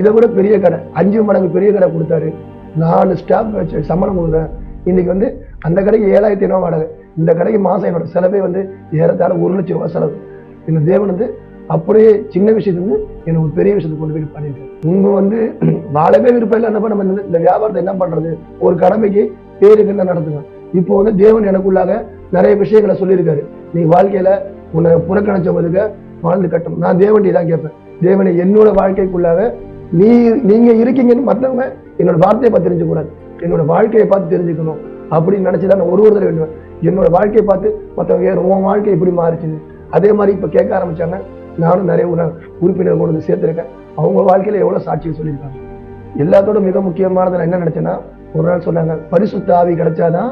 இதை விட பெரிய கடை, 5 மடங்கு பெரிய கடை கொடுத்தாரு. 4 ஸ்டாஃப் வச்சு சம்பளம் கொடுக்குறேன். இன்னைக்கு வந்து அந்த கடைக்கு 7,500 வாடகை, இந்த கடைக்கு மாசம் என்னோட செலவே வந்து ஏறத்தாழ 1 லட்சம் ரூபாய் செலவு. இந்த தேவன் வந்து அப்படியே சின்ன விஷயத்துக்கு என்ன ஒரு பெரிய விஷயத்துக்கு கொண்டு போய் பண்ணிருக்கேன். உங்க வந்து வாழவே விருப்பம் இல்லை, நம்ம இந்த வியாபாரத்தை என்ன பண்றது, ஒரு கடமைக்கு பேருக்கு என்ன நடத்துவேன். இப்போ வந்து தேவன் எனக்குள்ளாக நிறைய விஷயங்களை சொல்லியிருக்காரு, நீ வாழ்க்கையில உன்னை புறக்கணிச்சவங்களுக்கு வாழ்ந்து கட்டணும். நான் தேவன்டி தான் கேட்பேன், தேவனை என்னோட வாழ்க்கைக்குள்ளாக நீங்க இருக்கீங்கன்னு மற்றவங்க என்னோட வார்த்தையை பார்த்து தெரிஞ்சுக்கூடாது, என்னோட வாழ்க்கையை பார்த்து தெரிஞ்சுக்கணும் அப்படின்னு நினைச்சுதான் நான் ஒரு தடவை வேண்டுவேன். என்னோட வாழ்க்கையை பார்த்து மற்றவங்க உன் வாழ்க்கை இப்படி மாறிச்சுது, அதே மாதிரி இப்ப கேட்க ஆரம்பிச்சாங்க. நானும் நிறைய உறுப்பினர் கொண்டு வந்து சேர்த்திருக்கேன், அவங்க வாழ்க்கையில எவ்வளவு சாட்சியை சொல்லியிருக்காங்க. எல்லாத்தோட மிக முக்கியமானது நான் என்ன நினைச்சேன்னா, ஒரு நாள் சொன்னாங்க, பரிசுத்த ஆவி கிடைச்சாதான்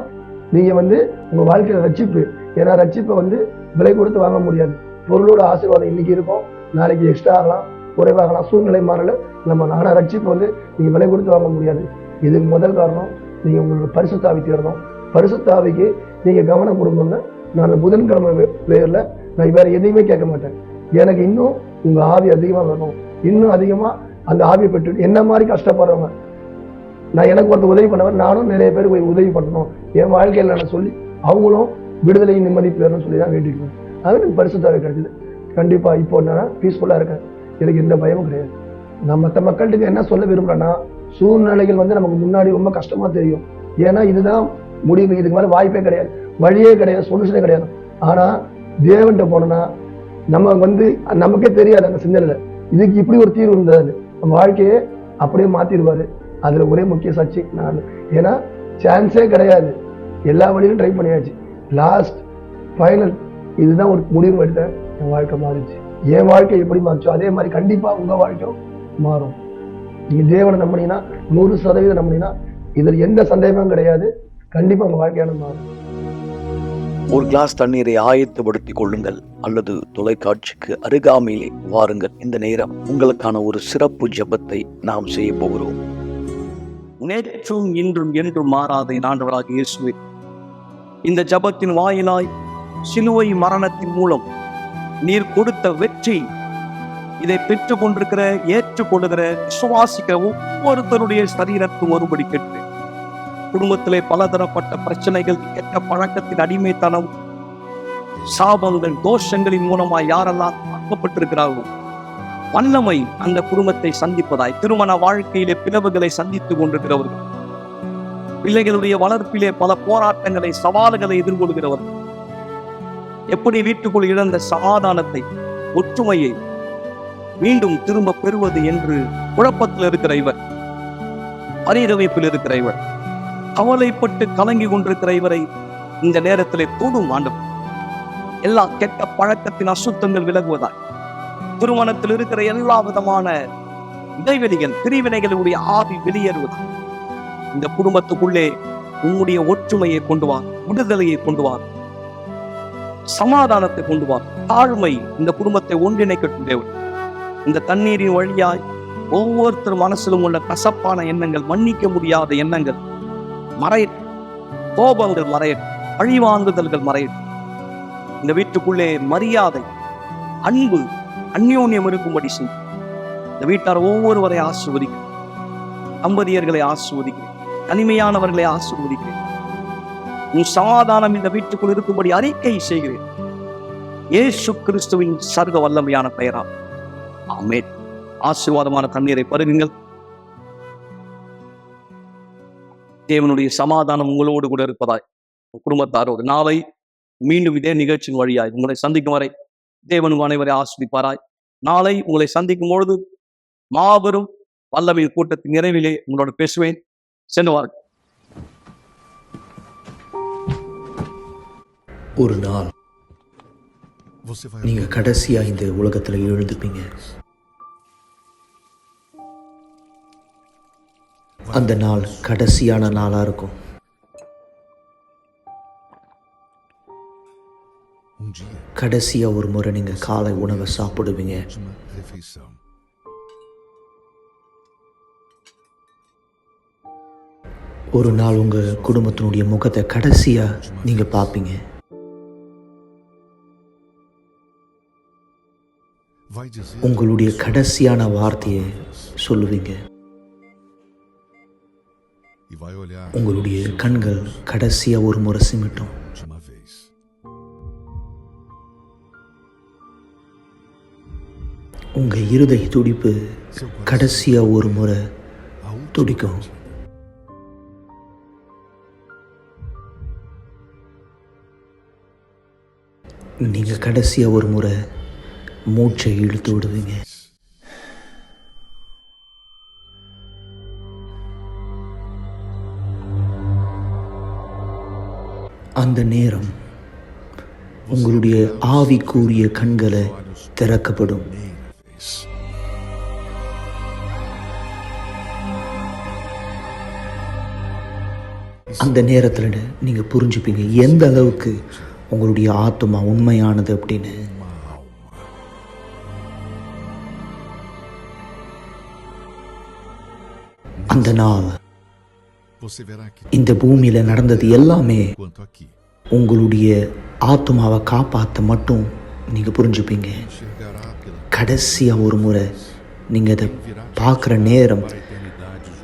நீங்க வந்து உங்க வாழ்க்கையில ரட்சிப்பு. ஏன்னா ரட்சிப்பை வந்து விலை கொடுத்து வாங்க முடியாது. பொருளோட ஆசீர்வாதம் இன்னைக்கு இருக்கும், நாளைக்கு எக்ஸ்ட்ரா ஆகலாம், குறைவாகலாம், சூழ்நிலை மாறல நம்ம. ஆனா ரட்சிப்பு வந்து நீங்க விலை கொடுத்து வாங்க முடியாது. இதுக்கு முதல் காரணம் நீங்க உங்களோட பரிசுத்த ஆவி தேடணும். பரிசுத்த ஆவிக்கு நீங்க கவனம் கொடுக்கணும்னா, நான் புதன்கிழமை பேர்ல நான் வேற எதையுமே கேட்க மாட்டேன். எனக்கு இன்னும் உங்க ஆவி அதிகமா வேணும், இன்னும் அதிகமா அந்த ஆவியை பெற்று என்ன மாதிரி கஷ்டப்படுறவங்க, நான் எனக்கு ஒருத்தர் உதவி பண்ணவர், நானும் நிறைய பேருக்கு போய் உதவி பண்ணணும் என் வாழ்க்கையில நான் சொல்லி அவங்களும் விடுதலை நிம்மதி பெறணும்னு சொல்லி தான் வேண்டிட்டு இருக்கேன். அது எனக்கு பரிசுத்த ஆவி கிடைச்சது. கண்டிப்பா இப்போ நான் பீஸ்ஃபுல்லா இருக்கேன், எனக்கு எந்த பயமும் கிடையாது. நான் மற்ற மக்கள்கிட்ட என்ன சொல்ல விரும்புறேன்னா, சூழ்நிலைகள் வந்து நமக்கு முன்னாடி ரொம்ப கஷ்டமா தெரியும், ஏன்னா இதுதான் முடிவு, இதுக்கு மேலே வாய்ப்பே கிடையாது, வழியே கிடையாது, சொல்யூஷனே கிடையாது. ஆனால் தேவன்கிட்ட போனோம்னா நம்ம நமக்கே தெரியாது அந்த சிந்தனையில் இதுக்கு இப்படி ஒரு தீர்வு இருந்தது. நம்ம வாழ்க்கையே அப்படியே மாற்றிடுவார். அதில் ஒரே முக்கிய சாட்சி நான். ஏன்னா சான்ஸே கிடையாது, எல்லா வழியிலும் ட்ரை பண்ணியாச்சு. லாஸ்ட் ஃபைனல் இதுதான் ஒரு முடிவு எடுத்தேன். என் வாழ்க்கை மாறிச்சு. என் வாழ்க்கை எப்படி மாறிச்சோ அதே மாதிரி கண்டிப்பாக உங்கள் வாழ்க்கையும் மாறும். நீங்கள் தேவனை நம்பினீங்கன்னா 100% நம்பினீங்கன்னா இதில் எந்த சந்தேகமும் கிடையாது, கண்டிப்பாக உங்கள் வாழ்க்கையான மாறும். ஒரு கிளாஸ் தண்ணீரை ஆயத்தப்படுத்திக் கொள்ளுங்கள் அல்லது தொலைக்காட்சிக்கு அருகாமையிலே வாருங்கள். இந்த நேரம் உங்களுக்கான ஒரு சிறப்பு ஜெபத்தை நாம் செய்ய போகிறோம். நேற்றும் இன்றும் என்றும் மாறாத ஆண்டவராக இயேசுவே, இந்த ஜெபத்தின் வாயிலாய் சிலுவை மரணத்தின் மூலம் நீர் கொடுத்த வெற்றி, இதை பெற்றுக் கொண்டிருக்கிற ஏற்றுக்கொள்ளுகிற விசுவாசிக்கிற ஒவ்வொருத்தருடைய சரீரத்தும் ஒருபடி கேட்டு, குடும்பத்திலே பலதரப்பட்ட பிரச்சனைகள், கெட்ட பழக்கத்தின் அடிமைத்தனம், சாபங்கள், தோஷங்களின் மூலமாய் யாரெல்லாம் தாக்கப்பட்டிருக்கிறார்களோ வல்லமை அந்த குடும்பத்தை சந்திப்பதாய், திருமண வாழ்க்கையிலே பிளவுகளை சந்தித்துக் கொண்டிருக்கிறவர்கள், பிள்ளைகளுடைய வளர்ப்பிலே பல போராட்டங்களை சவால்களை எதிர்கொள்கிறவர்கள், எப்படி வீட்டுக்குள் இழந்த சமாதானத்தை ஒற்றுமையை மீண்டும் திரும்ப பெறுவது என்று குழப்பத்தில் இருக்கிற இவர், பரிதவிப்பில் இருக்கிற இவர், கவலைப்பட்டு கலங்கி கொண்டிருக்கிற இவரை இந்த நேரத்திலே தொடும் ஆண்டவர். எல்லா கெட்ட பழக்கத்தின் அசுத்தங்கள் விலகுவதாய், திருமணத்தில் இருக்கிற எல்லா விதமான இடைவெளிகள், பிரிவினைகளுடைய ஆவி வெளியேறுவதாய், இந்த குடும்பத்துக்குள்ளே உங்களுடைய ஒற்றுமையை கொண்டு வா, விடுதலையை கொண்டு வா, சமாதானத்தை கொண்டு வா, தாழ்மை இந்த குடும்பத்தை ஒன்றிணைக்கட்டும் தேவன். இந்த தண்ணீரின் வழியாய் ஒவ்வொருத்தர் மனசிலும் உள்ள கசப்பான எண்ணங்கள், மன்னிக்க முடியாத எண்ணங்கள் மறையட்டும், கோபங்கள் மறையட்டும், பழிவாங்குதல்கள் மறையட்டும். இந்த வீட்டுக்குள்ளே மரியாதை, அன்பு, அந்யோன்யம் இருக்கும்படி செய்யும். இந்த வீட்டார் ஒவ்வொருவரை ஆசீர்வதிக்கிறேன். தம்பதியர்களை ஆசீர்வதிக்கிறேன், தனிமையானவர்களை ஆசீர்வதிக்கிறேன். உன் சமாதானம் இந்த வீட்டுக்குள் இருக்கும்படி அறிக்கை செய்கிறேன், இயேசு கிறிஸ்துவின் சர்வ வல்லமையான பெயரால். ஆமென். ஆசீர்வாதமான தண்ணீரை பருகுங்கள். தேவனுடைய சமாதானம் உங்களோடு கூட இருப்பதாய், குடும்பத்தாரோடு. நாளை மீண்டும் இதே நிகழ்ச்சியின் வழியாய் உங்களை சந்திக்கும் வரை தேவன் அனைவரை ஆஸ்வதிப்பாராய். நாளை உங்களை சந்திக்கும் பொழுது மாபெரும் வல்லமையின் கூட்டத்தின் நிறைவிலே உங்களோட பேசுவேன். சென்று வாருங்கள். ஒரு நாள் நீங்க கடைசியா இந்த உலகத்துல எழுந்துப்பீங்க. அந்த நாள் கடைசியான நாளா இருக்கும். கடைசியா ஒரு முறை நீங்க காலை உணவை சாப்பிடுவீங்க. ஒரு நாள் உங்க குடும்பத்தினுடைய முகத்தை கடைசியா நீங்க பார்ப்பீங்க. உங்களுடைய கடைசியான வார்த்தையை சொல்லுவீங்க. உங்களுடைய கண்கள் கடைசியா ஒரு முறை சிமிட்டும். உங்க இருதய துடிப்பு கடைசியா ஒரு முறை துடிக்கும். நீங்க கடைசியா ஒரு முறை மூச்சை இழுத்து விடுவீங்க. அந்த நேரம் உங்களுடைய ஆவிக்குரிய கண்களை திறக்கப்படும். அந்த நேரத்தில் நீங்க புரிஞ்சுப்பீங்க எந்த அளவுக்கு உங்களுடைய ஆத்மா உண்மையானது அப்படின்னு. அந்த நாள் இந்த பூமியில நடந்தது எல்லாமே உங்களுடைய ஆத்மாவை காப்பாற்ற மட்டும் நீங்க புரிஞ்சுப்பீங்க. கடைசியா ஒரு முறை நீங்க அதை பார்க்குற நேரம்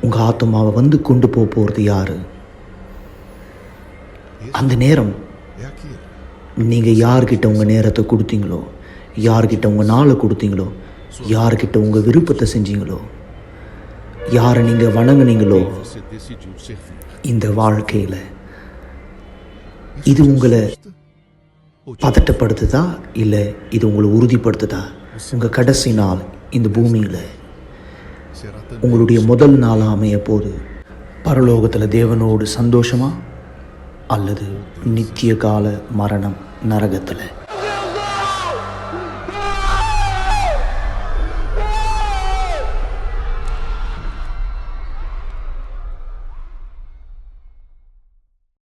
உங்க ஆத்மாவை வந்து கொண்டு போறது யாரு? அந்த நேரம் நீங்க யார்கிட்ட உங்க நேரத்தை கொடுத்தீங்களோ, யார்கிட்ட உங்க நாளை கொடுத்தீங்களோ, யார்கிட்ட உங்க விருப்பத்தை செஞ்சீங்களோ, யாரை நீங்கள் வணங்குனீங்களோ இந்த வாழ்க்கையில் இது உங்களை பதட்டப்படுத்துதா இல்லை இது உங்களை உறுதிப்படுத்துதா? உங்கள் கடைசி நாள் இந்த பூமியில் உங்களுடைய முதல் நாளாக அமைய போது பரலோகத்தில் தேவனோடு சந்தோஷமா அல்லது நித்திய கால மரணம் நரகத்தில்?